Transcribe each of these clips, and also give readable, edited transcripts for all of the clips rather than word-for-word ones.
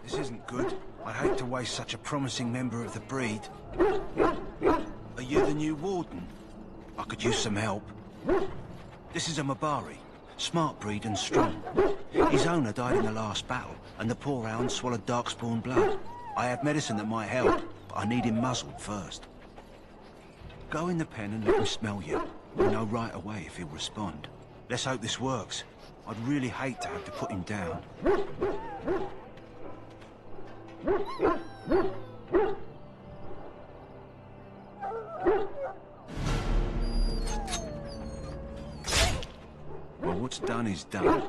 This isn't good. I'd hate to waste such a promising member of the breed. Are you the new warden? I could use some help. This is a Mabari. Smart breed and strong. His owner died in the last battle, and the poor hound swallowed darkspawn blood. I have medicine that might help, but I need him muzzled first. Go in the pen and let him smell you. We'll know right away if he'll respond. Let's hope this works. I'd really hate to have to put him down. Well, what's done is done.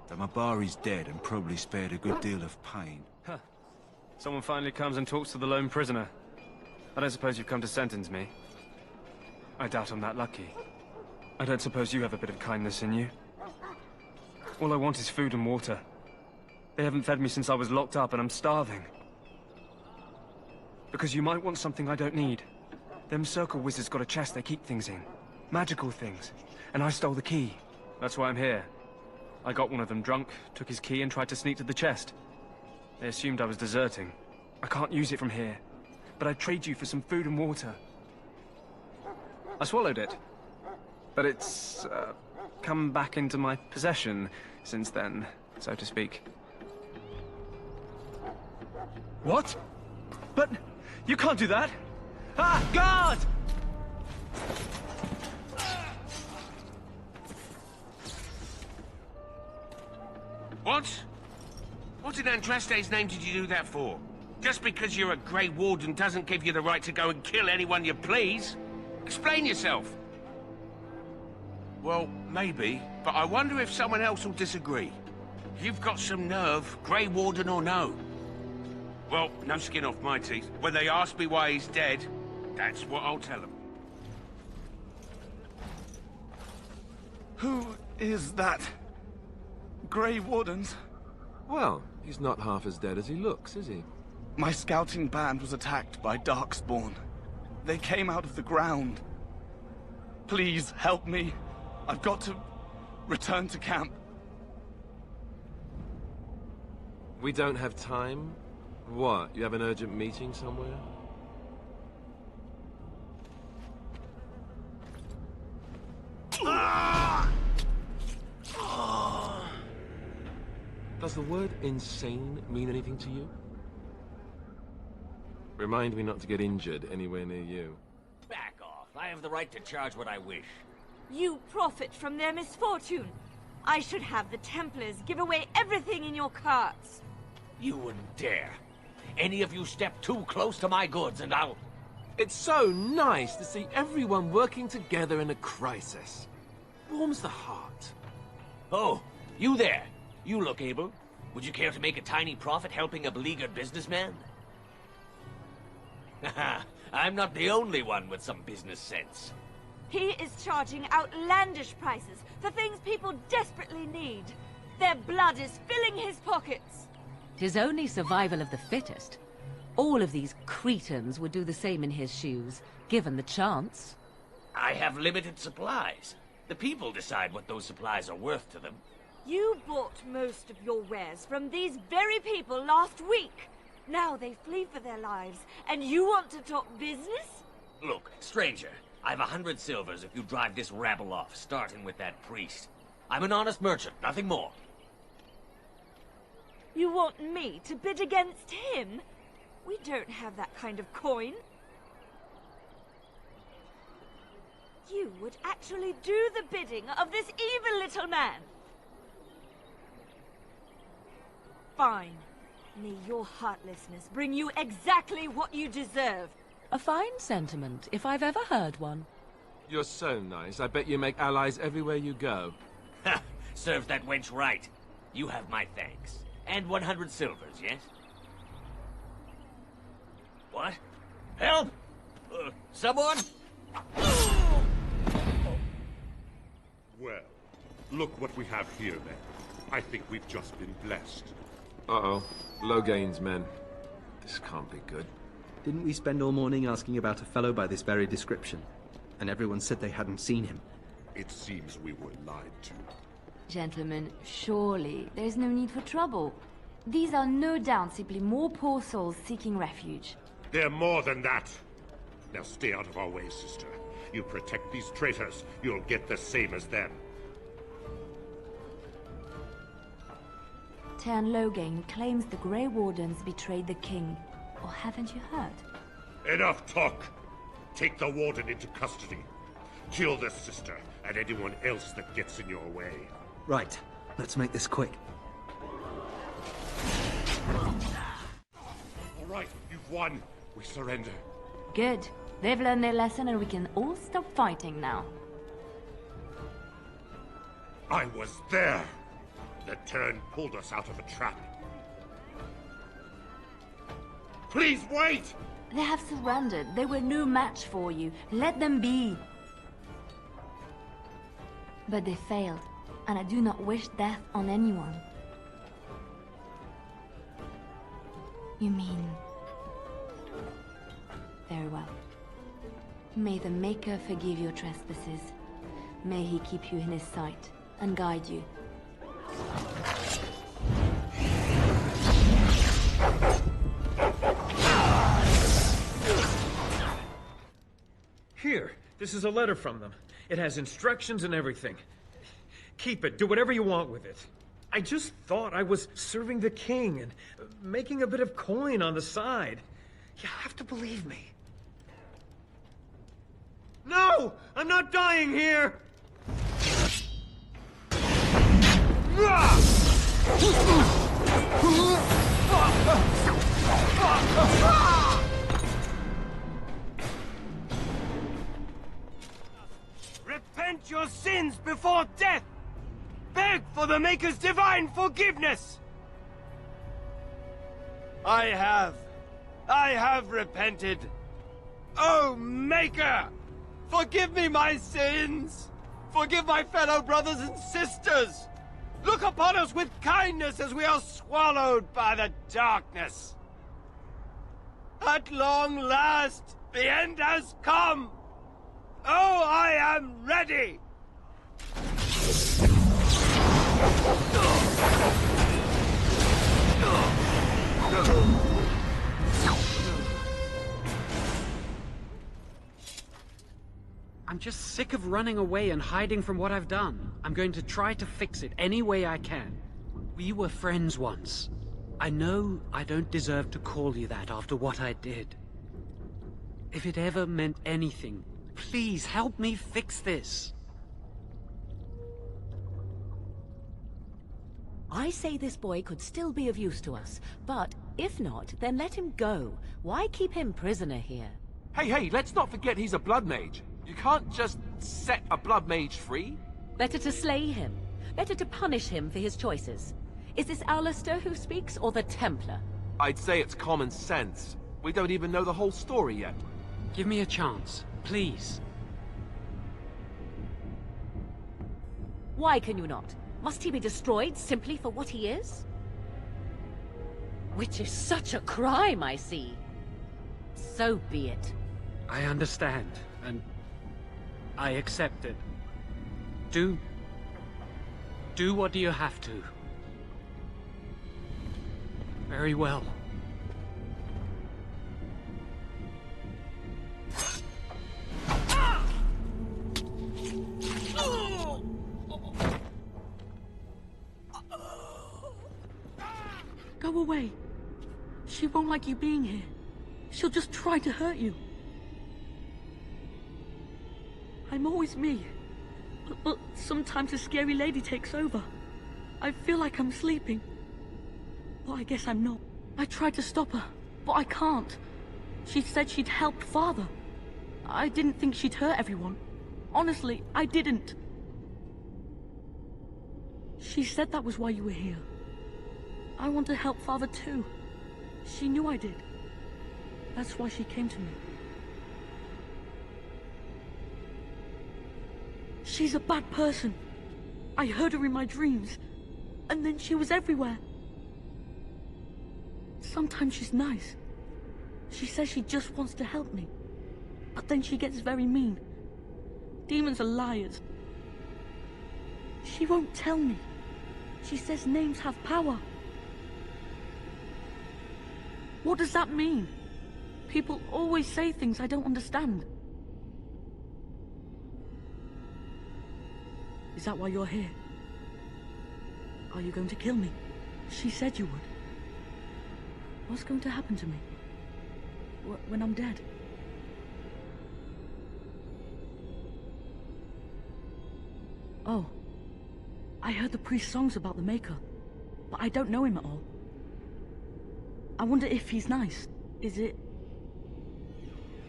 The Mabari's dead and probably spared a good deal of pain. Huh. Someone finally comes and talks to the lone prisoner. I don't suppose you've come to sentence me. I doubt I'm that lucky. I don't suppose you have a bit of kindness in you. All I want is food and water. They haven't fed me since I was locked up and I'm starving. Because you might want something I don't need. Them circle wizards got a chest they keep things in. Magical things. And I stole the key. That's why I'm here. I got one of them drunk, took his key and tried to sneak to the chest. They assumed I was deserting. I can't use it from here. But I'd trade you for some food and water. I swallowed it. But it's, come back into my possession since then, so to speak. What? But you can't do that! Ah, guard! What? What in Andraste's name did you do that for? Just because you're a Grey Warden doesn't give you the right to go and kill anyone you please. Explain yourself. Well, maybe, but I wonder if someone else will disagree. You've got some nerve, Grey Warden or no. Well, no skin off my teeth. When they ask me why he's dead, that's what I'll tell them. Who is that? Grey Wardens? Well, he's not half as dead as he looks, is he? My scouting band was attacked by Darkspawn. They came out of the ground. Please, help me. I've got to return to camp. We don't have time? What, you have an urgent meeting somewhere? Does the word insane mean anything to you? Remind me not to get injured anywhere near you. Back off. I have the right to charge what I wish. You profit from their misfortune. I should have the Templars give away everything in your carts. You wouldn't dare. Any of you step too close to my goods and I'll... It's so nice to see everyone working together in a crisis. Warms the heart. Oh, you there. You look able. Would you care to make a tiny profit helping a beleaguered businessman? Haha, I'm not the only one with some business sense. He is charging outlandish prices for things people desperately need. Their blood is filling his pockets. 'Tis only survival of the fittest. All of these cretins would do the same in his shoes, given the chance. I have limited supplies. The people decide what those supplies are worth to them. You bought most of your wares from these very people last week. Now they flee for their lives, and you want to talk business? Look, stranger, I've 100 silvers if you drive this rabble off, starting with that priest. I'm an honest merchant, nothing more. You want me to bid against him? We don't have that kind of coin. You would actually do the bidding of this evil little man. Fine. May your heartlessness bring you exactly what you deserve. A fine sentiment, if I've ever heard one. You're so nice. I bet you make allies everywhere you go. Ha! Serves that wench right. You have my thanks. And 100 silvers, yes? What? Help! Someone? Well, look what we have here, then. I think we've just been blessed. Uh-oh. Low gains, men. This can't be good. Didn't we spend all morning asking about a fellow by this very description? And everyone said they hadn't seen him. It seems we were lied to. Gentlemen, surely there's no need for trouble. These are no doubt simply more poor souls seeking refuge. They're more than that. Now stay out of our way, sister. You protect these traitors, you'll get the same as them. Tern Loghain claims the Grey Wardens betrayed the king. Or haven't you heard? Enough talk! Take the Warden into custody. Kill the sister and anyone else that gets in your way. Right. Let's make this quick. All right, you've won. We surrender. Good. They've learned their lesson and we can all stop fighting now. I was there! The Tern pulled us out of a trap. Please wait! They have surrendered. They were no match for you. Let them be. But they failed, and I do not wish death on anyone. You mean... Very well. May the Maker forgive your trespasses. May he keep you in his sight and guide you. Here, this is a letter from them. It has instructions and everything. Keep it, do whatever you want with it. I just thought I was serving the king and making a bit of coin on the side. You have to believe me. No! I'm not dying here! Repent your sins before death! Beg for the Maker's divine forgiveness! I have repented. Oh, Maker! Forgive me my sins! Forgive my fellow brothers and sisters! Look upon us with kindness as we are swallowed by the darkness! At long last, the end has come! Oh, I am ready! I'm just sick of running away and hiding from what I've done. I'm going to try to fix it any way I can. We were friends once. I know I don't deserve to call you that after what I did. If it ever meant anything, please help me fix this. I say this boy could still be of use to us, but if not, then let him go. Why keep him prisoner here? Hey, let's not forget he's a blood mage. You can't just set a blood mage free. Better to slay him. Better to punish him for his choices. Is this Alistair who speaks, or the Templar? I'd say it's common sense. We don't even know the whole story yet. Give me a chance, please. Why can you not? Must he be destroyed simply for what he is? Which is such a crime, I see. So be it. I understand, and I accept it. Do what you have to. Very well. Go away. She won't like you being here. She'll just try to hurt you. I'm always me. But sometimes a scary lady takes over. I feel like I'm sleeping. But I guess I'm not. I tried to stop her, but I can't. She said she'd helped Father. I didn't think she'd hurt everyone. Honestly, I didn't. She said that was why you were here. I want to help Father too. She knew I did. That's why she came to me. She's a bad person. I heard her in my dreams. And then she was everywhere. Sometimes she's nice. She says she just wants to help me. But then she gets very mean. Demons are liars. She won't tell me. She says names have power. What does that mean? People always say things I don't understand. Is that why you're here? Are you going to kill me? She said you would. What's going to happen to me? When I'm dead? Oh. I heard the priest's songs about the Maker, but I don't know him at all. I wonder if he's nice. Is it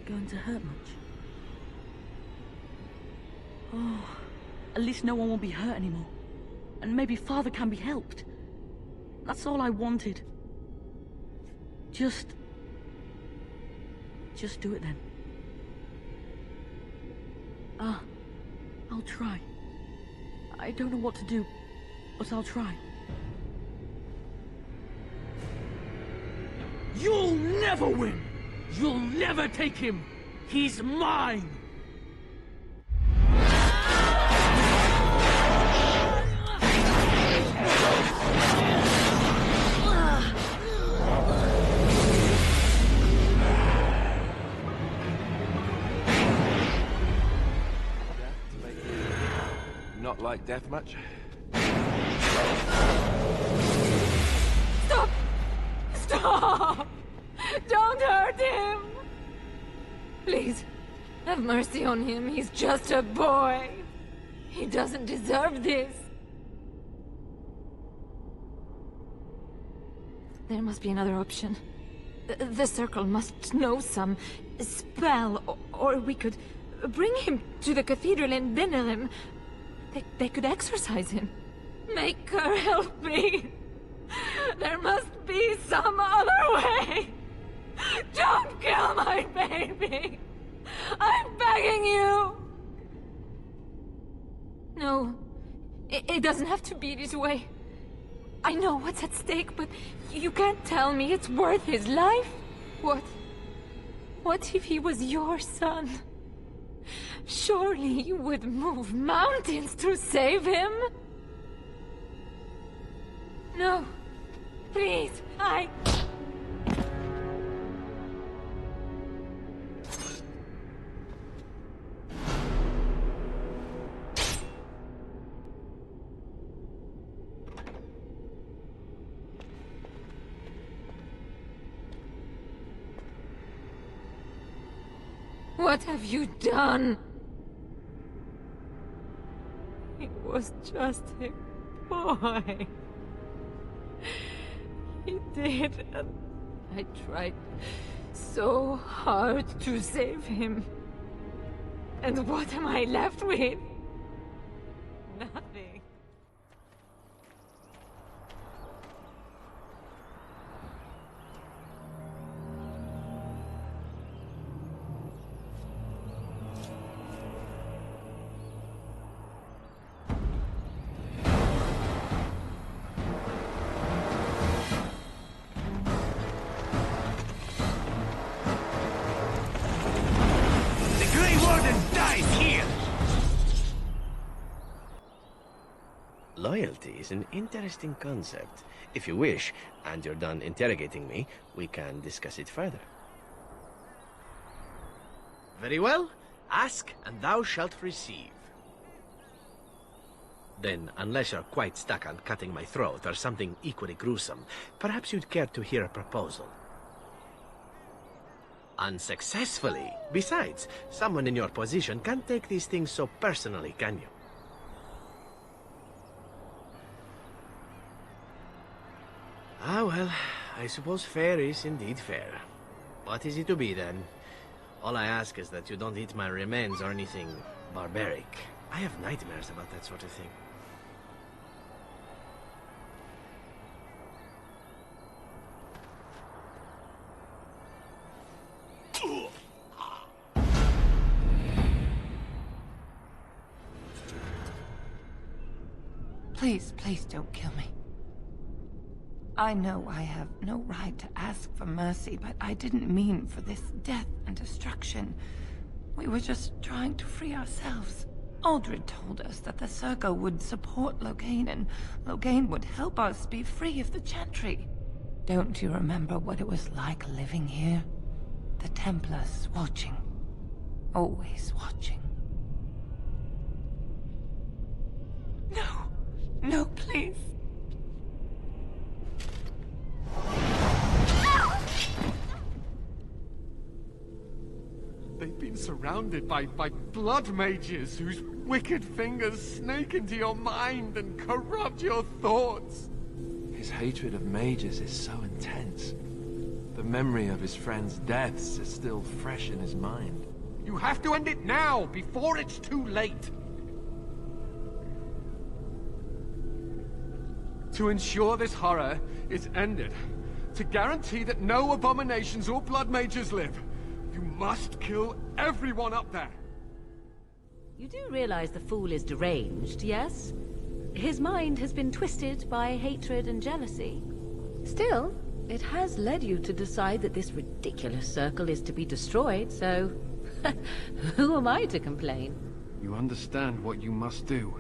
going to hurt much? Oh, at least no one will be hurt anymore. And maybe Father can be helped. That's all I wanted. Just do it then. I'll try. I don't know what to do, but I'll try. You'll never win! You'll never take him! He's mine! Not like death much? Stop! Stop! Don't hurt him! Please, have mercy on him. He's just a boy. He doesn't deserve this. There must be another option. The Circle must know some spell, or we could bring him to the cathedral in Binerim. They could exorcise him. Make her help me. There must be some other way. Don't kill my baby. I'm begging you. No, it doesn't have to be this way. I know what's at stake, but you can't tell me it's worth his life. What if he was your son? Surely you would move mountains to save him? No. Please, What have you done? He was just a boy. He did, and I tried so hard to save him. And what am I left with? Nothing. Loyalty is an interesting concept. If you wish, and you're done interrogating me, we can discuss it further. Very well. Ask, and thou shalt receive. Then, unless you're quite stuck on cutting my throat or something equally gruesome, perhaps you'd care to hear a proposal. Unsuccessfully. Besides, someone in your position can't take these things so personally, can you? Ah, well, I suppose fair is indeed fair. What is it to be, then? All I ask is that you don't eat my remains or anything barbaric. I have nightmares about that sort of thing. Please, please don't kill me. I know I have no right to ask for mercy, but I didn't mean for this death and destruction. We were just trying to free ourselves. Aldred told us that the Circle would support Loghain, and Loghain would help us be free of the Chantry. Don't you remember what it was like living here? The Templars watching. Always watching. No! No, please! They've been surrounded by blood mages whose wicked fingers snake into your mind and corrupt your thoughts. His hatred of mages is so intense. The memory of his friends' deaths is still fresh in his mind. You have to end it now, before it's too late. To ensure this horror is ended, to guarantee that no abominations or blood mages live, you must kill everyone up there. You do realize the fool is deranged, yes? His mind has been twisted by hatred and jealousy. Still, it has led you to decide that this ridiculous circle is to be destroyed, so... who am I to complain? You understand what you must do.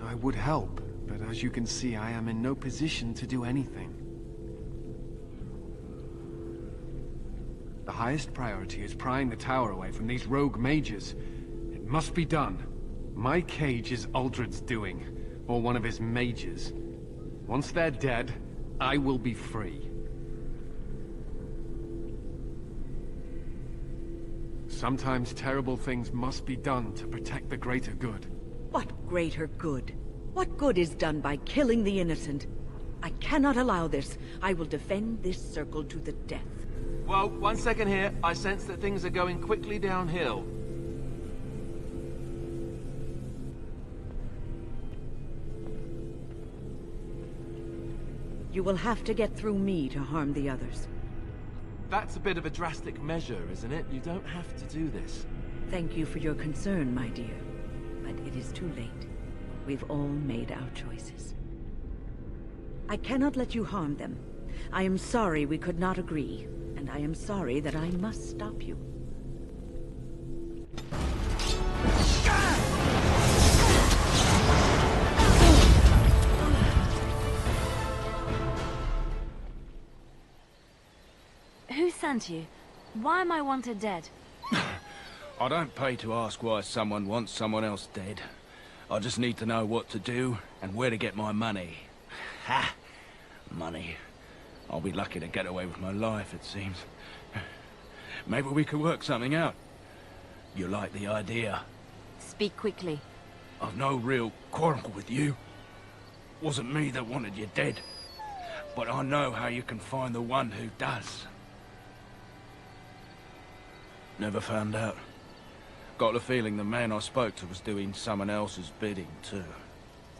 I would help, but as you can see, I am in no position to do anything. The highest priority is prying the tower away from these rogue mages. It must be done. My cage is Uldred's doing, or one of his mages. Once they're dead, I will be free. Sometimes terrible things must be done to protect the greater good. What greater good? What good is done by killing the innocent? I cannot allow this. I will defend this circle to the death. Well, 1 second here. I sense that things are going quickly downhill. You will have to get through me to harm the others. That's a bit of a drastic measure, isn't it? You don't have to do this. Thank you for your concern, my dear. But it is too late. We've all made our choices. I cannot let you harm them. I am sorry we could not agree, and I am sorry that I must stop you. Who sent you? Why am I wanted dead? I don't pay to ask why someone wants someone else dead. I just need to know what to do and where to get my money. Ha! Money. I'll be lucky to get away with my life, it seems. Maybe we could work something out. You like the idea? Speak quickly. I've no real quarrel with you. Wasn't me that wanted you dead. But I know how you can find the one who does. Never found out. Got the feeling the man I spoke to was doing someone else's bidding, too.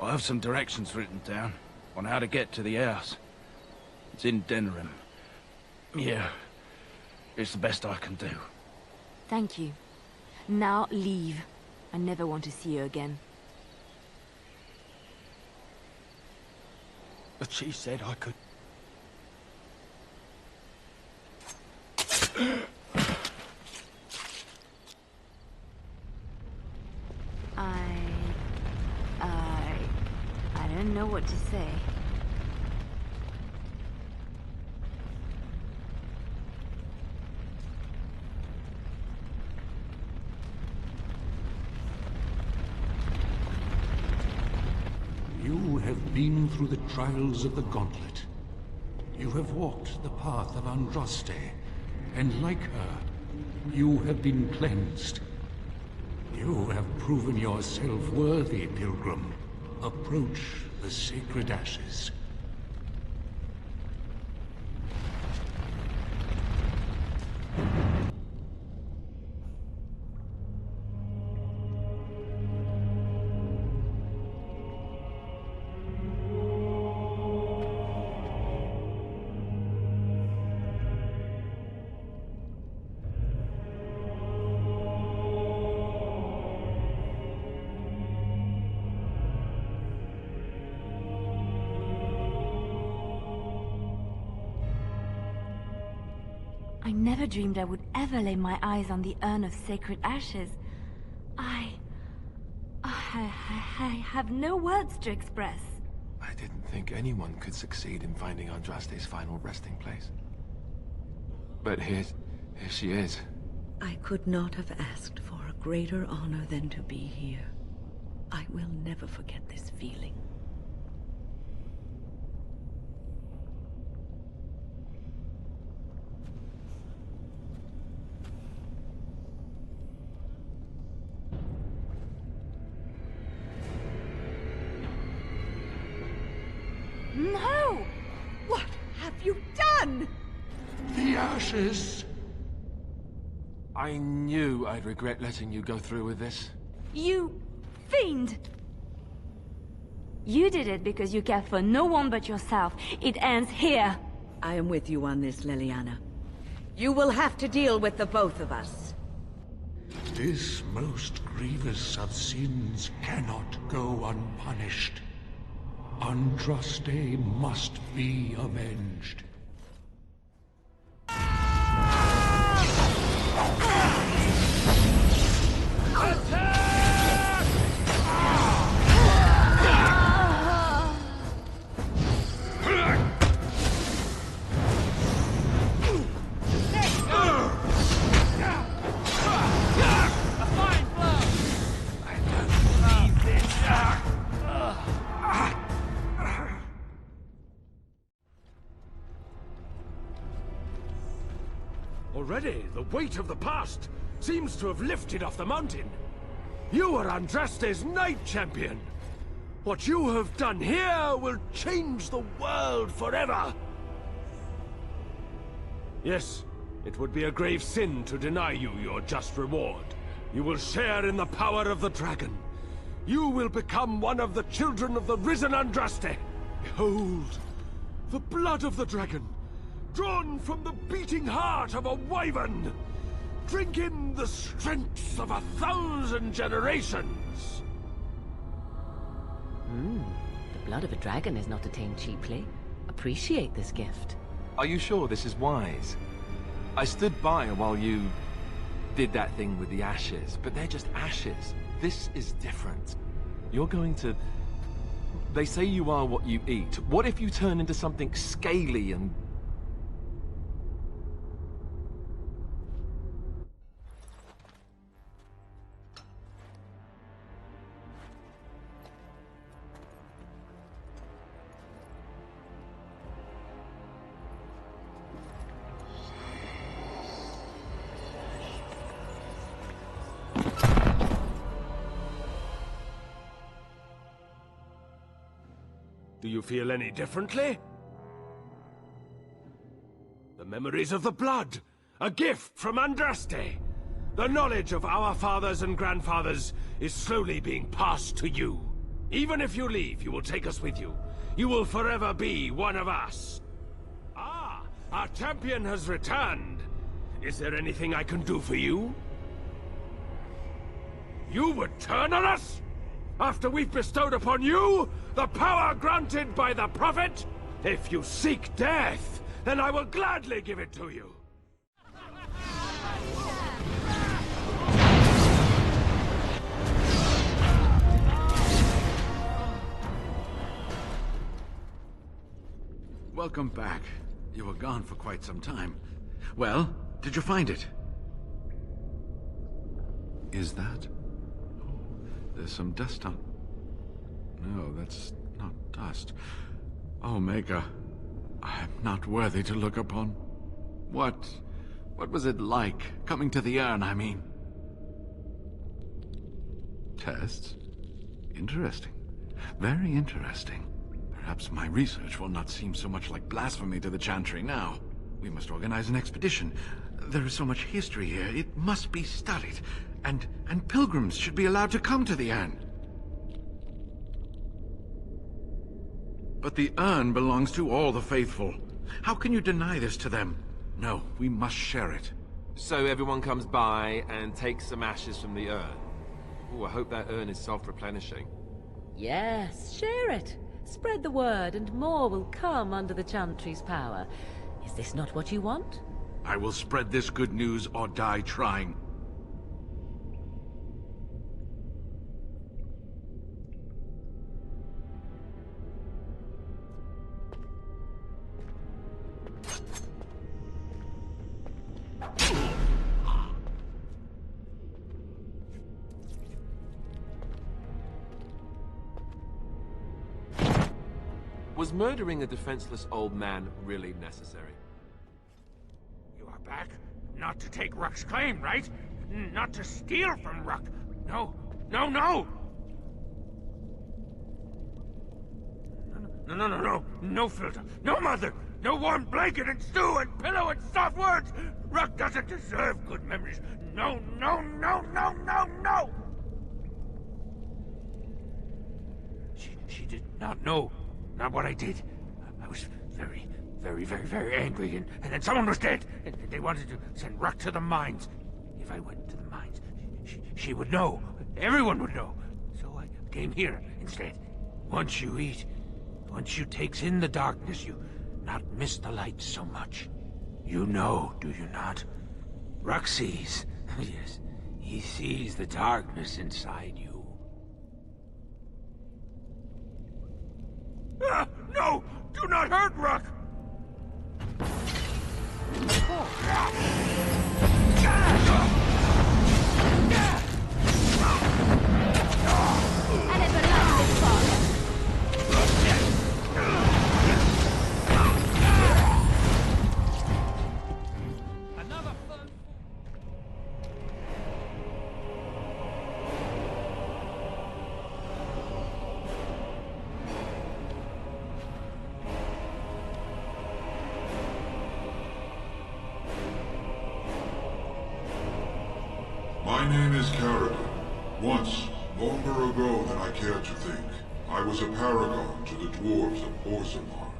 I have some directions written down on how to get to the house. It's in Denerim. Yeah, it's the best I can do. Thank you. Now leave. I never want to see you again. But she said I could... I don't know what to say. You have been through the trials of the Gauntlet. You have walked the path of Andraste, and like her, you have been cleansed. You have proven yourself worthy, Pilgrim. Approach the sacred ashes. I never dreamed I would ever lay my eyes on the urn of sacred ashes. I have no words to express. didn't think anyone could succeed in finding Andraste's final resting place. But here she is. I could not have asked for a greater honor than to be here. I will never forget this feeling. No! What have you done? The ashes! I knew I'd regret letting you go through with this. You fiend! You did it because you care for no one but yourself. It ends here. I am with you on this, Leliana. You will have to deal with the both of us. This most grievous of sins cannot go unpunished. Andraste must be avenged. Already, the weight of the past seems to have lifted off the mountain. You are Andraste's Knight Champion. What you have done here will change the world forever. Yes, it would be a grave sin to deny you your just reward. You will share in the power of the dragon. You will become one of the children of the risen Andraste. Behold, the blood of the dragon, drawn from the beating heart of a wyvern. Drink in the strength of 1,000 generations. The blood of a dragon is not attained cheaply. Appreciate this gift. Are you sure this is wise? I stood by while you did that thing with the ashes, but they're just ashes. This is different. You're going to... They say you are what you eat. What if you turn into something scaly and... Do you feel any differently? The memories of the blood, a gift from Andraste. The knowledge of our fathers and grandfathers is slowly being passed to you. Even if you leave, you will take us with you. You will forever be one of us. Ah, our champion has returned. Is there anything I can do for you? You would turn on us? After we've bestowed upon you the power granted by the Prophet? If you seek death, then I will gladly give it to you. Welcome back. You were gone for quite some time. Well, did you find it? Is that? There's some dust on... No, that's not dust. Oh, Maker, I am not worthy to look upon. What was it like, coming to the urn, I mean? Tests? Interesting. Very interesting. Perhaps my research will not seem so much like blasphemy to the Chantry now. We must organize an expedition. There is so much history here, it must be studied. And pilgrims should be allowed to come to the urn. But the urn belongs to all the faithful. How can you deny this to them? No, we must share it. So everyone comes by and takes some ashes from the urn. Ooh, I hope that urn is self-replenishing. Yes, share it. Spread the word and more will come under the Chantry's power. Is this not what you want? I will spread this good news or die trying. Was murdering a defenseless old man really necessary? You are back? Not to take Ruck's claim, right? Not to steal from Ruck. No, no, no! No, no filter, no mother, no warm blanket and stew and pillow and soft words! Ruck doesn't deserve good memories. No, no, no, no, no, no! She did not know. Not what I did. I was very angry, and then someone was dead, and they wanted to send Ruck to the mines. If I went to the mines, she would know. Everyone would know. So I came here instead. Once you eat, once you takes in the darkness, you not miss the light so much. You know, do you not? Ruck sees. Yes, he sees the darkness inside you. No! Do not hurt Ruck! My name is Carradine. Once, longer ago than I care to think, I was a paragon to the dwarves of Orzammar.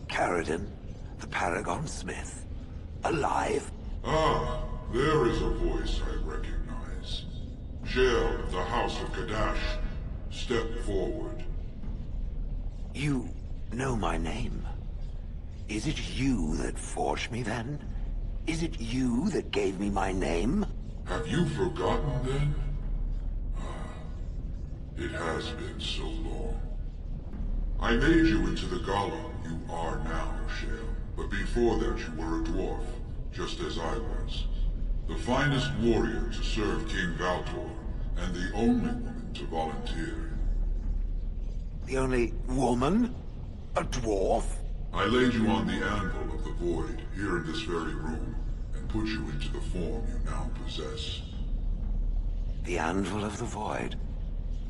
Carradine, the Paragon Smith, alive? Ah, there is a voice I recognize. Shale of the House of Kadash. Step forward. You know my name. Is it you that forged me then? Is it you that gave me my name? Have you forgotten then? It has been so long. I made you into the golem you are now, Shale. But before that you were a dwarf, just as I was. The finest warrior to serve King Valtor, and the only woman to volunteer. The only woman? A dwarf? I laid you on the anvil of the void, here in this very room, and put you into the form you now possess. The anvil of the void?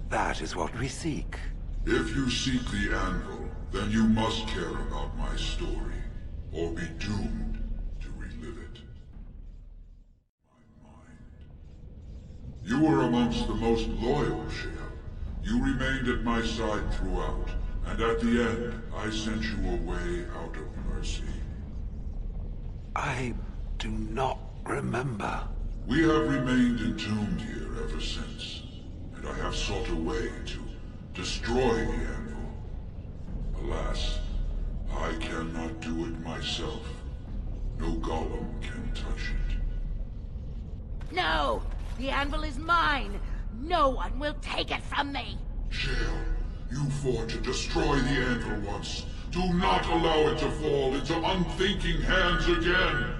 That is what we seek. If you seek the anvil, then you must care about my story, or be doomed to relive it. My mind. You were amongst the most loyal, Shale. You remained at my side throughout, and at the end, I sent you away out of mercy. I do not remember. We have remained entombed here ever since, and I have sought a way to destroy the anvil. Alas, I cannot do it myself. No golem can touch it. No! The anvil is mine! No one will take it from me! Shale, you fought to destroy the anvil once. Do not allow it to fall into unthinking hands again!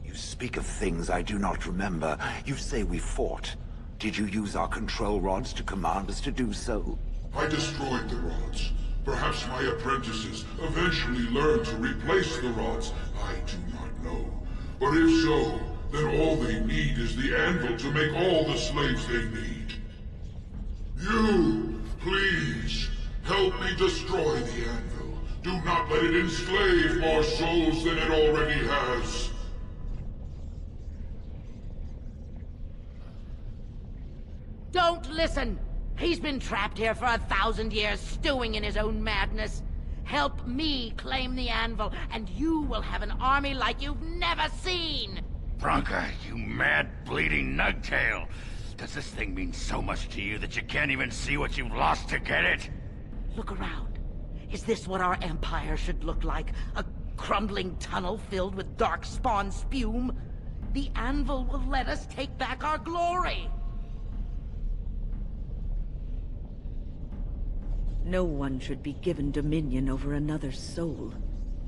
You speak of things I do not remember. You say we fought. Did you use our control rods to command us to do so? I destroyed the rods. Perhaps my apprentices eventually learned to replace the rods. I do not know. But if so, then all they need is the anvil to make all the slaves they need. You, please, help me destroy the anvil. Do not let it enslave more souls than it already has. Don't listen! He's been trapped here for 1,000 years, stewing in his own madness. Help me claim the anvil, and you will have an army like you've never seen! Bronca, you mad, bleeding nugtail! Does this thing mean so much to you that you can't even see what you've lost to get it? Look around. Is this what our empire should look like? A crumbling tunnel filled with dark spawn spume? The anvil will let us take back our glory! No one should be given dominion over another's soul.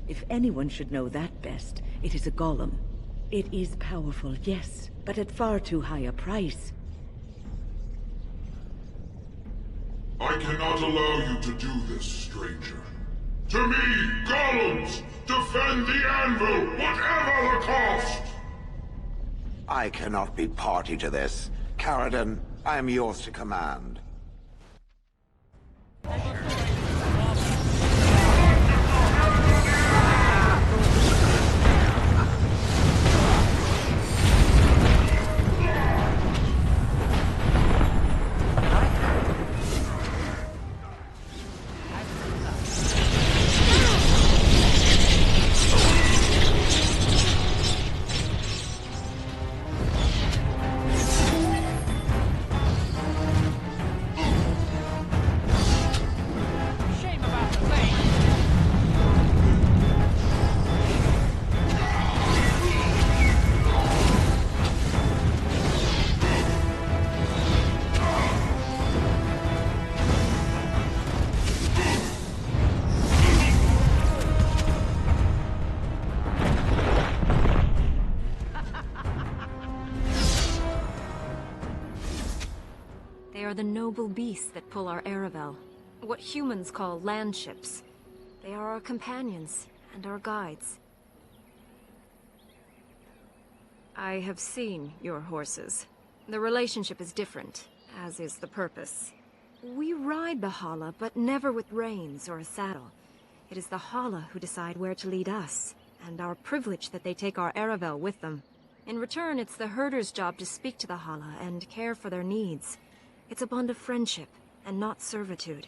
If anyone should know that best, it is a golem. It is powerful, yes, but at far too high a price. I cannot allow you to do this, stranger. To me, golems! Defend the anvil, whatever the cost! I cannot be party to this. Caradon, I am yours to command. They are the noble beasts that pull our Aravel. What humans call landships. They are our companions and our guides. I have seen your horses. The relationship is different, as is the purpose. We ride the Hala, but never with reins or a saddle. It is the Hala who decide where to lead us, and our privilege that they take our Aravel with them. In return, it's the herder's job to speak to the Hala and care for their needs. It's a bond of friendship, and not servitude.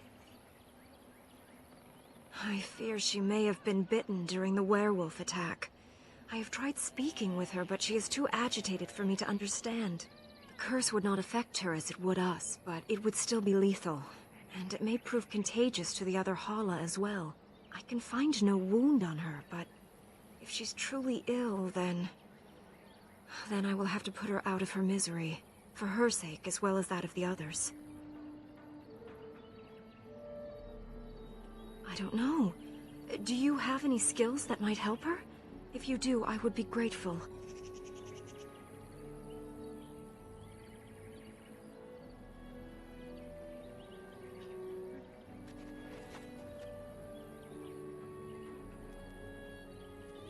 I fear she may have been bitten during the werewolf attack. I have tried speaking with her, but she is too agitated for me to understand. The curse would not affect her as it would us, but it would still be lethal. And it may prove contagious to the other Hala as well. I can find no wound on her, but if she's truly ill, then I will have to put her out of her misery. For her sake, as well as that of the others. I don't know. Do you have any skills that might help her? If you do, I would be grateful.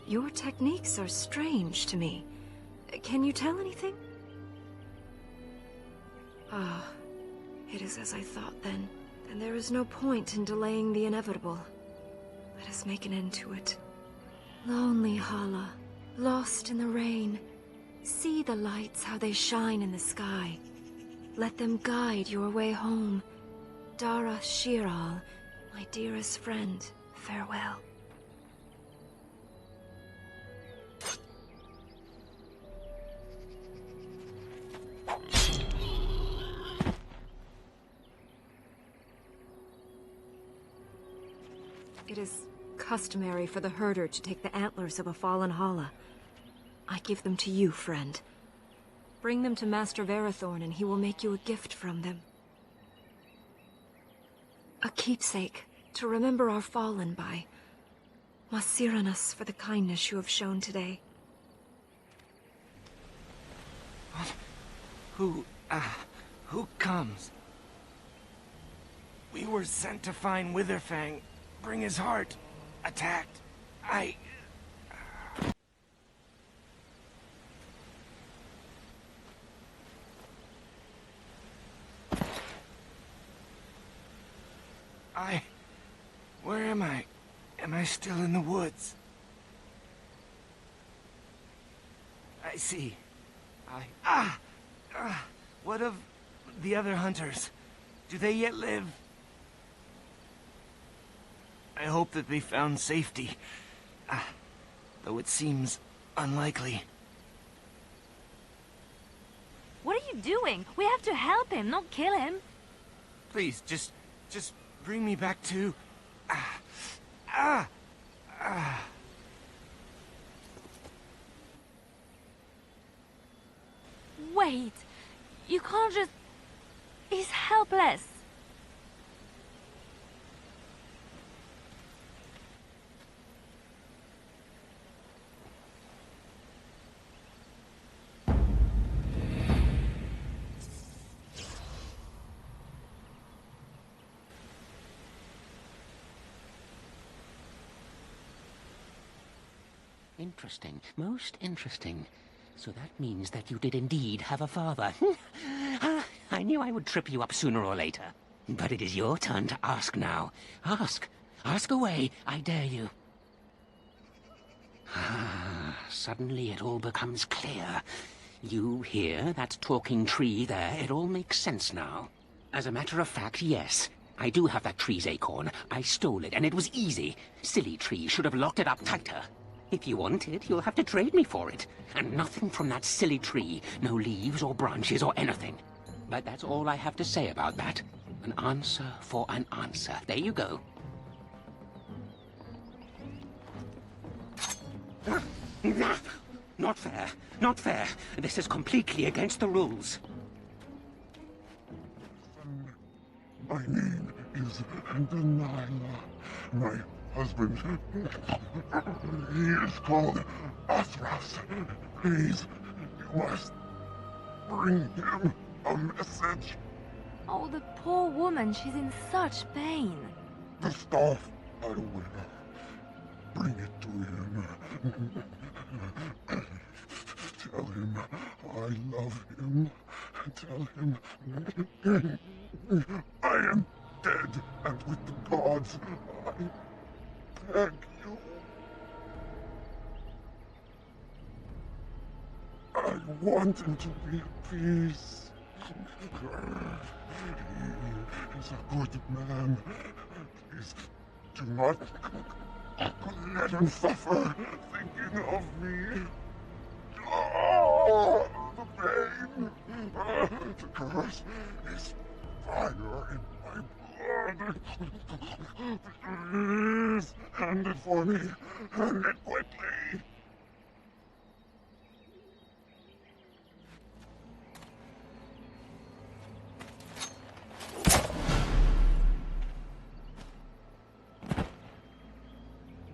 Your techniques are strange to me. Can you tell anything? Ah, it is as I thought then. And there is no point in delaying the inevitable. Let us make an end to it. Lonely Hala, lost in the rain. See the lights, how they shine in the sky. Let them guide your way home. Dara Shiral, my dearest friend, farewell. It is customary for the herder to take the antlers of a fallen Hala. I give them to you, friend. Bring them to Master Verathorn and he will make you a gift from them. A keepsake to remember our fallen by. Masiranas for the kindness you have shown today. Who comes? We were sent to find Witherfang. Bring his heart. Attacked. I Where am I? Am I still in the woods? I see. What of the other hunters? Do they yet live? I hope that they found safety. Though it seems unlikely. What are you doing? We have to help him, not kill him. Please, just bring me back to... Wait. You can't just... He's helpless. Interesting. Most interesting. So that means that you did indeed have a father. I knew I would trip you up sooner or later. But it is your turn to ask now. Ask. Ask away. I dare you. Suddenly it all becomes clear. You hear that talking tree there? It all makes sense now. As a matter of fact, yes. I do have that tree's acorn. I stole it, and it was easy. Silly tree should have locked it up tighter. If you want it, you'll have to trade me for it. And nothing from that silly tree. No leaves or branches or anything. But that's all I have to say about that. An answer for an answer. There you go. Not fair. Not fair. This is completely against the rules. My name is Delilah. My husband, he is called Asras. Please, you must bring him a message. Oh, the poor woman. She's in such pain. The staff I wear. Bring it to him. Tell him I love him. Tell him I am dead, and with the gods, I beg you. I want him to be at peace. He is a good man. Please do not let him suffer thinking of me. Oh, the pain. The curse is fire in my blood. Please, hand it for me. Hand it quickly.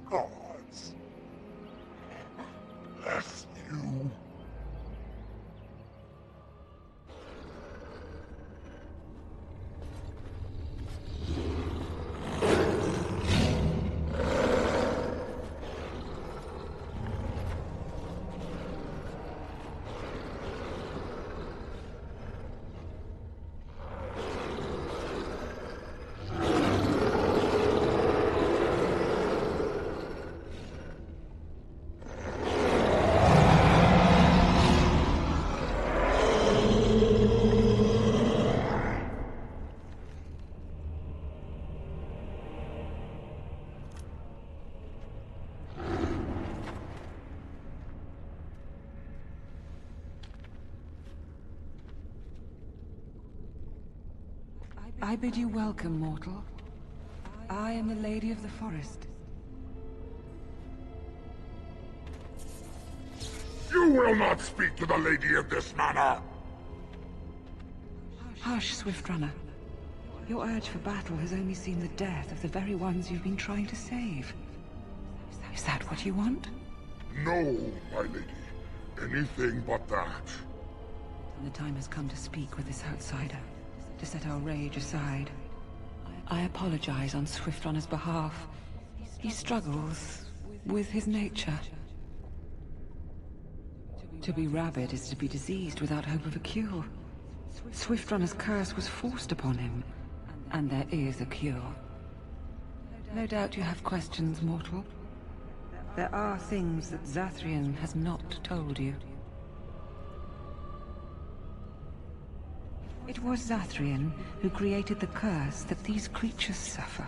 Gods, bless you. I bid you welcome, mortal. I am the Lady of the Forest. You will not speak to the lady in this manner! Hush, Swift Runner. Your urge for battle has only seen the death of the very ones you've been trying to save. Is that what you want? No, my lady. Anything but that. The time has come to speak with this outsider, to set our rage aside. I apologize on Swift Runner's behalf. He struggles with his nature. To be rabid is to be diseased without hope of a cure. Swift Runner's curse was forced upon him, and there is a cure. No doubt you have questions, mortal. There are things that Zathrian has not told you. It was Zathrian who created the curse that these creatures suffer.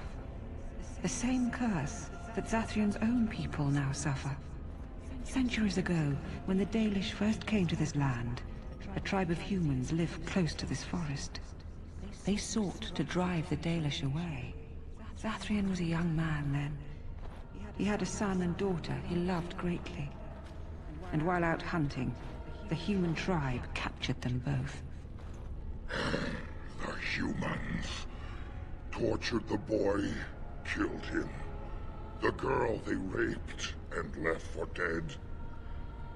The same curse that Zathrian's own people now suffer. Centuries ago, when the Dalish first came to this land, a tribe of humans lived close to this forest. They sought to drive the Dalish away. Zathrian was a young man then. He had a son and daughter he loved greatly. And while out hunting, the human tribe captured them both. The humans tortured the boy, killed him. The girl they raped and left for dead.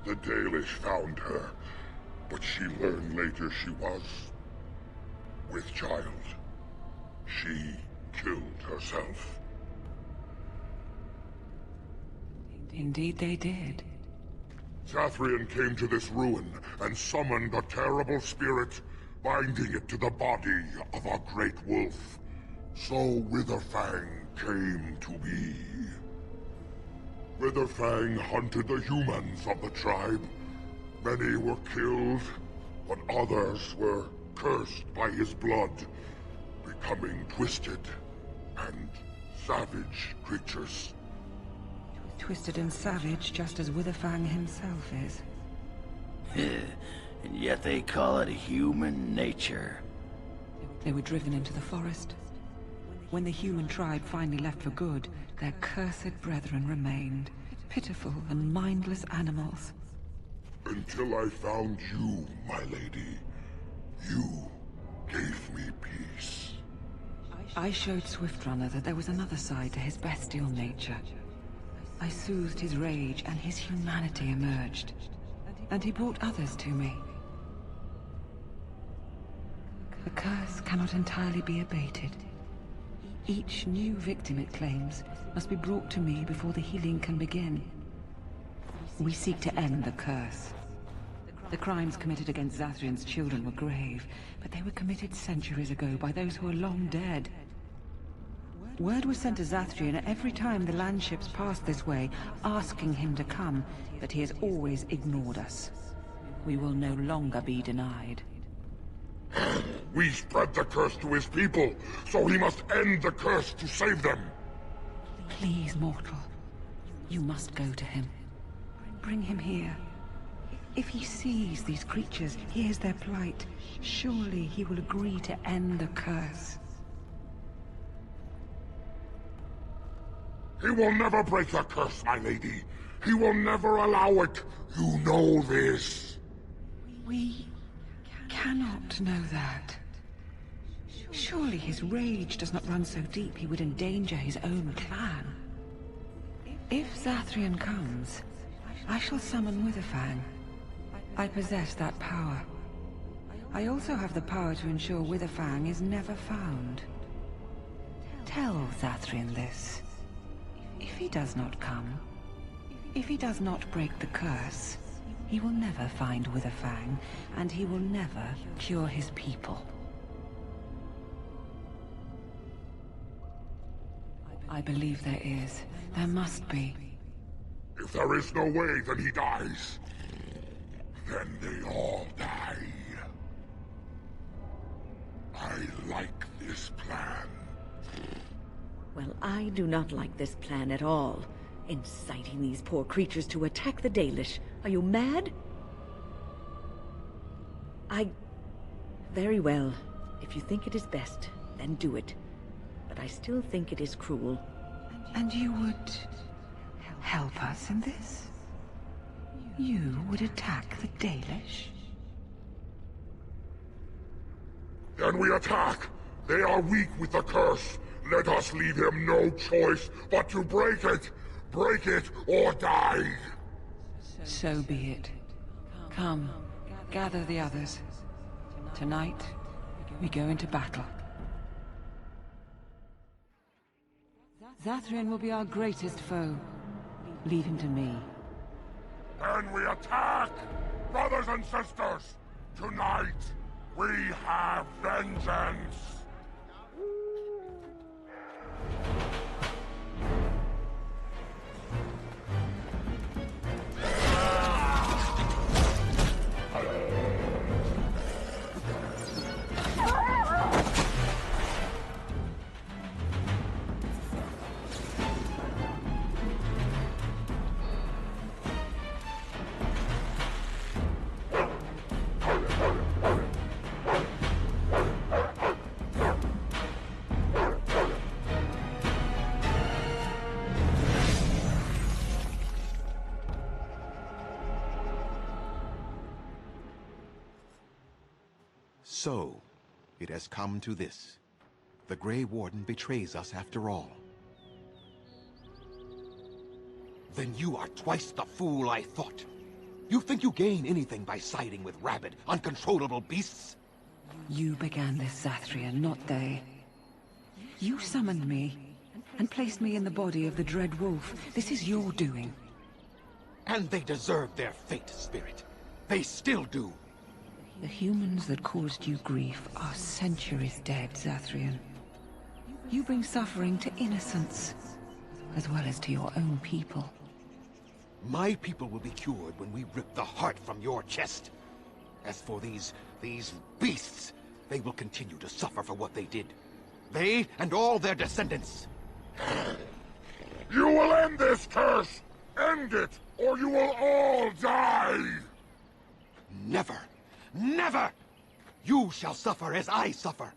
The Dalish found her, but she learned later she was with child. She killed herself. Indeed they did. Zathrian came to this ruin and summoned a terrible spirit, binding it to the body of a great wolf. So Witherfang came to be. Witherfang hunted the humans of the tribe. Many were killed, but others were cursed by his blood, becoming twisted and savage creatures. Twisted and savage, just as Witherfang himself is. And yet they call it human nature. They were driven into the forest. When the human tribe finally left for good, their cursed brethren remained, pitiful and mindless animals. Until I found you, my lady. You gave me peace. I showed Swiftrunner that there was another side to his bestial nature. I soothed his rage, and his humanity emerged. And he brought others to me. The curse cannot entirely be abated. Each new victim it claims must be brought to me before the healing can begin. We seek to end the curse. The crimes committed against Zathrian's children were grave, but they were committed centuries ago by those who are long dead. Word was sent to Zathrian every time the landships passed this way, asking him to come, but he has always ignored us. We will no longer be denied. We spread the curse to his people, so he must end the curse to save them. Please, mortal. You must go to him. Bring him here. If he sees these creatures, hears their plight, surely he will agree to end the curse. He will never break the curse, my lady. He will never allow it. You know this. We cannot know that. Surely his rage does not run so deep he would endanger his own clan. If Zathrian comes, I shall summon Witherfang. I possess that power. I also have the power to ensure Witherfang is never found. Tell Zathrian this. If he does not come, if he does not break the curse, he will never find Witherfang, and he will never cure his people. I believe there is. There must be. If there is no way, then he dies. Then they all die. I like this plan. Well, I do not like this plan at all. Inciting these poor creatures to attack the Dalish. Are you mad? Very well. If you think it is best, then do it. But I still think it is cruel. And you would help us in this? You would attack the Dalish? Then we attack! They are weak with the curse! Let us leave him no choice but to break it! Break it or die! So be it. Come, gather the others. Tonight, we go into battle. Zathrian will be our greatest foe. Leave him to me. Then we attack! Brothers and sisters! Tonight, we have vengeance! So, it has come to this. The Grey Warden betrays us after all. Then you are twice the fool I thought. You think you gain anything by siding with rabid, uncontrollable beasts? You began this, Zathrian, not they. You summoned me, and placed me in the body of the Dread Wolf. This is your doing. And they deserve their fate, Spirit. They still do. The humans that caused you grief are centuries dead, Zathrian. You bring suffering to innocents, as well as to your own people. My people will be cured when we rip the heart from your chest. As for these beasts, they will continue to suffer for what they did. They and all their descendants. You will end this curse! End it, or you will all die! Never! Never! You shall suffer as I suffer.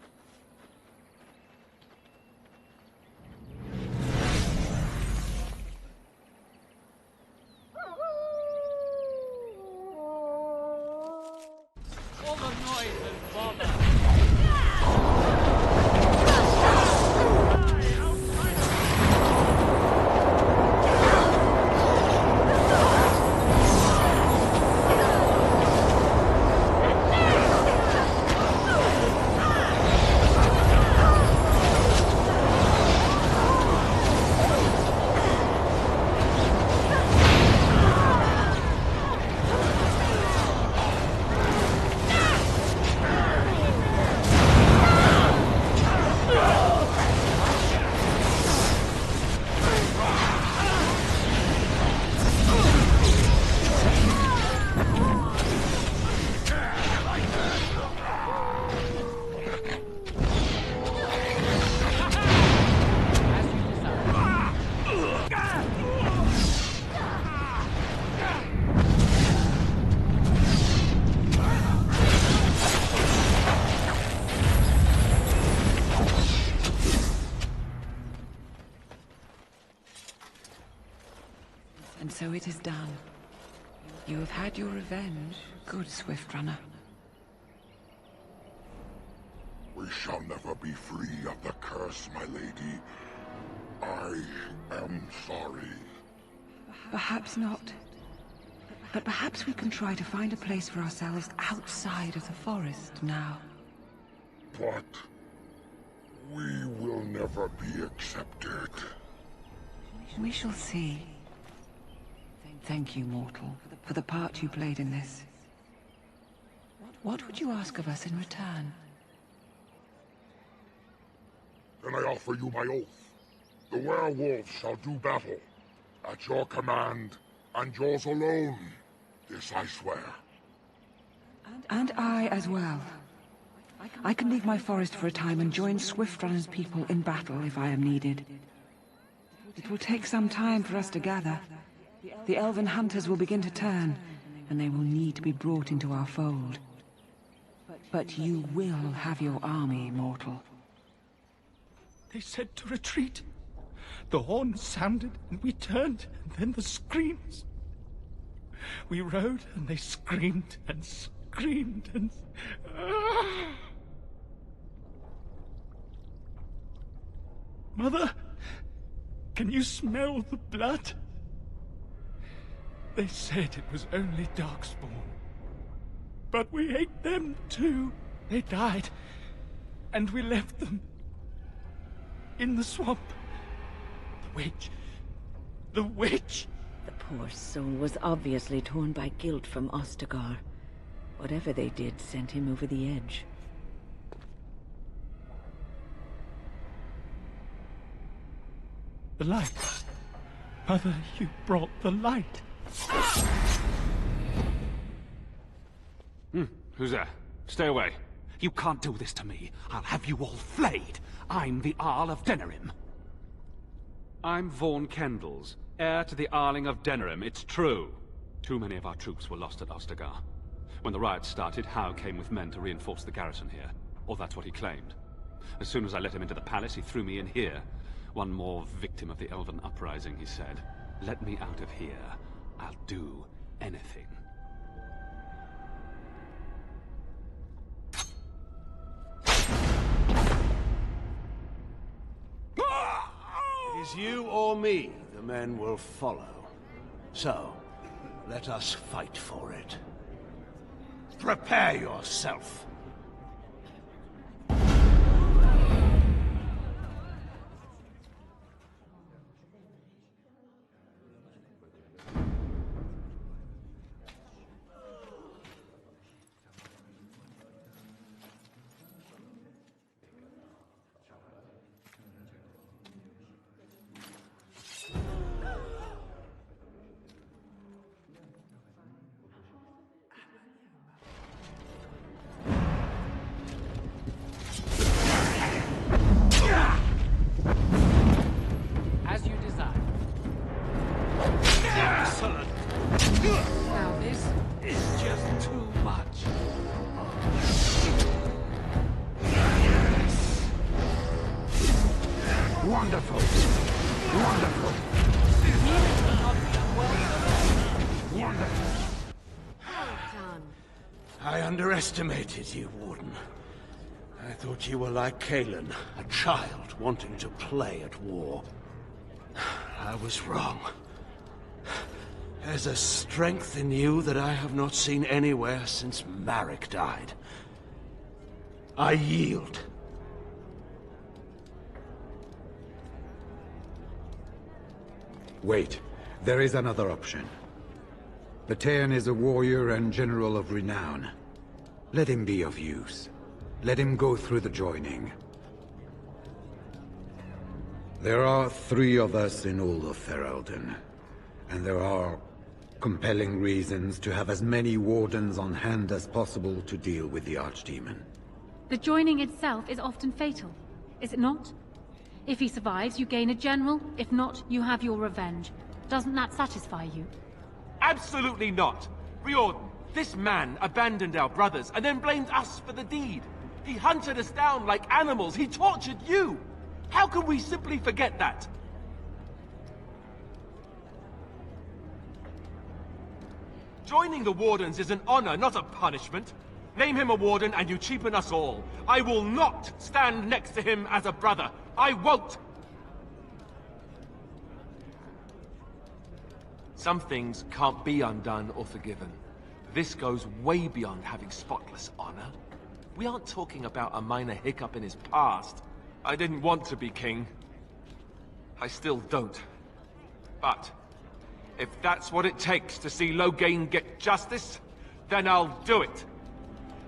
All the noise and bother. And so it is done. You have had your revenge, good Swift Runner. We shall never be free of the curse, my lady. I am sorry. Perhaps not. But perhaps we can try to find a place for ourselves outside of the forest now. But we will never be accepted. We shall see. Thank you, mortal, for the part you played in this. What would you ask of us in return? Then I offer you my oath. The werewolves shall do battle. At your command, and yours alone. This I swear. And I as well. I can leave my forest for a time and join Swift Runner's people in battle if I am needed. It will take some time for us to gather. The elven hunters will begin to turn, and they will need to be brought into our fold. But you will have your army, mortal. They said to retreat. The horn sounded, and we turned, and then the screams. We rode, and they screamed, and screamed, and... Mother, can you smell the blood? They said it was only Darkspawn. But we ate them too. They died, and we left them in the swamp. The witch. The witch! The poor soul was obviously torn by guilt from Ostagar. Whatever they did sent him over the edge. The light. Mother, you brought the light. Who's there? Stay away. You can't do this to me. I'll have you all flayed. I'm the Arl of Denerim. I'm Vaughan Kendalls, heir to the Arling of Denerim. It's true. Too many of our troops were lost at Ostagar. When the riots started, Howe came with men to reinforce the garrison here. Or that's what he claimed. As soon as I let him into the palace, he threw me in here. One more victim of the Elven uprising, he said. Let me out of here. I'll do anything. It is you or me the men will follow. So, let us fight for it. Prepare yourself. I underestimated you, Warden. I thought you were like Kalen, a child wanting to play at war. I was wrong. There's a strength in you that I have not seen anywhere since Marek died. I yield. Wait. There is another option. Batean is a warrior and general of renown. Let him be of use. Let him go through the joining. There are 3 of us in all of Ferelden, and there are compelling reasons to have as many wardens on hand as possible to deal with the Archdemon. The joining itself is often fatal, is it not? If he survives, you gain a general. If not, you have your revenge. Doesn't that satisfy you? Absolutely not! Riordan, this man abandoned our brothers and then blamed us for the deed. He hunted us down like animals. He tortured you. How can we simply forget that? Joining the Wardens is an honor, not a punishment. Name him a Warden and you cheapen us all. I will not stand next to him as a brother. I won't! Some things can't be undone or forgiven. This goes way beyond having spotless honor. We aren't talking about a minor hiccup in his past. I didn't want to be king. I still don't. But if that's what it takes to see Loghain get justice, then I'll do it.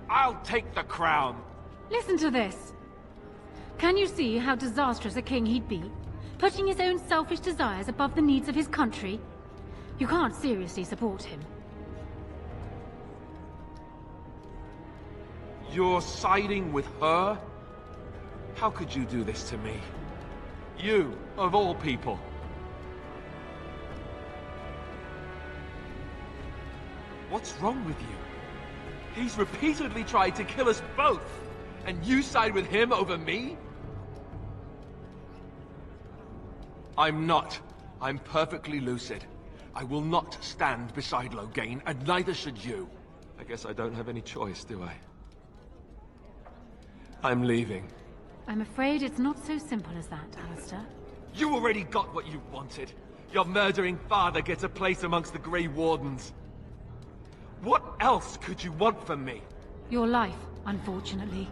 I'll take the crown. Listen to this. Can you see how disastrous a king he'd be? Putting his own selfish desires above the needs of his country? You can't seriously support him. You're siding with her? How could you do this to me? You, of all people. What's wrong with you? He's repeatedly tried to kill us both, and you side with him over me? I'm not. I'm perfectly lucid. I will not stand beside Loghain, and neither should you. I guess I don't have any choice, do I? I'm leaving. I'm afraid it's not so simple as that, Alistair. You already got what you wanted. Your murdering father gets a place amongst the Grey Wardens. What else could you want from me? Your life, unfortunately.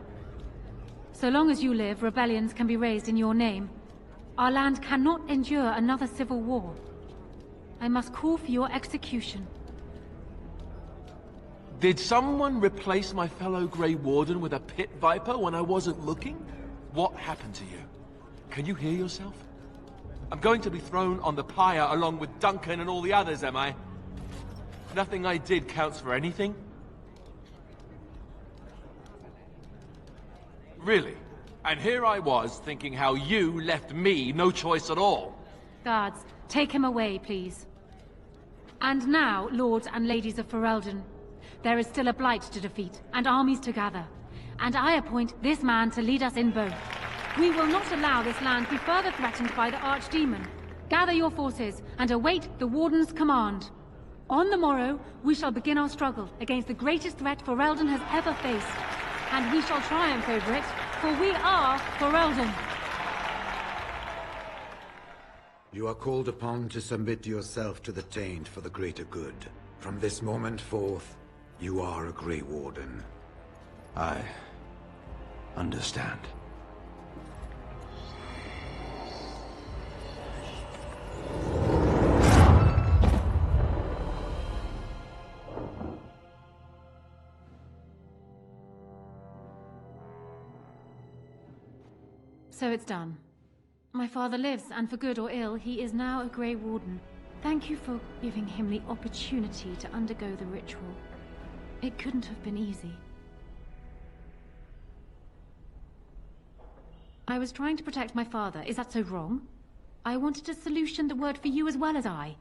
So long as you live, rebellions can be raised in your name. Our land cannot endure another civil war. I must call for your execution. Did someone replace my fellow Grey Warden with a pit viper when I wasn't looking? What happened to you? Can you hear yourself? I'm going to be thrown on the pyre along with Duncan and all the others, am I? Nothing I did counts for anything? Really? And here I was thinking how you left me no choice at all. Guards, take him away, please. And now, lords and ladies of Ferelden, there is still a blight to defeat, and armies to gather. And I appoint this man to lead us in both. We will not allow this land be further threatened by the Archdemon. Gather your forces, and await the Warden's command. On the morrow, we shall begin our struggle against the greatest threat Ferelden has ever faced. And we shall triumph over it, for we are Ferelden. You are called upon to submit yourself to the Taint for the greater good. From this moment forth, you are a Grey Warden. I understand. So it's done. My father lives, and for good or ill, he is now a Grey Warden. Thank you for giving him the opportunity to undergo the ritual. It couldn't have been easy. I was trying to protect my father. Is that so wrong? I wanted a solution that worked for you as well as I.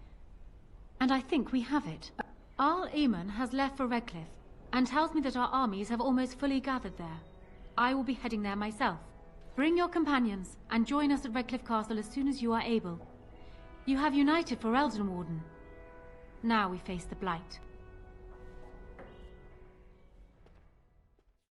And I think we have it. Arl Eamon has left for Redcliffe, and tells me that our armies have almost fully gathered there. I will be heading there myself. Bring your companions, and join us at Redcliffe Castle as soon as you are able. You have united Ferelden, Warden. Now we face the Blight.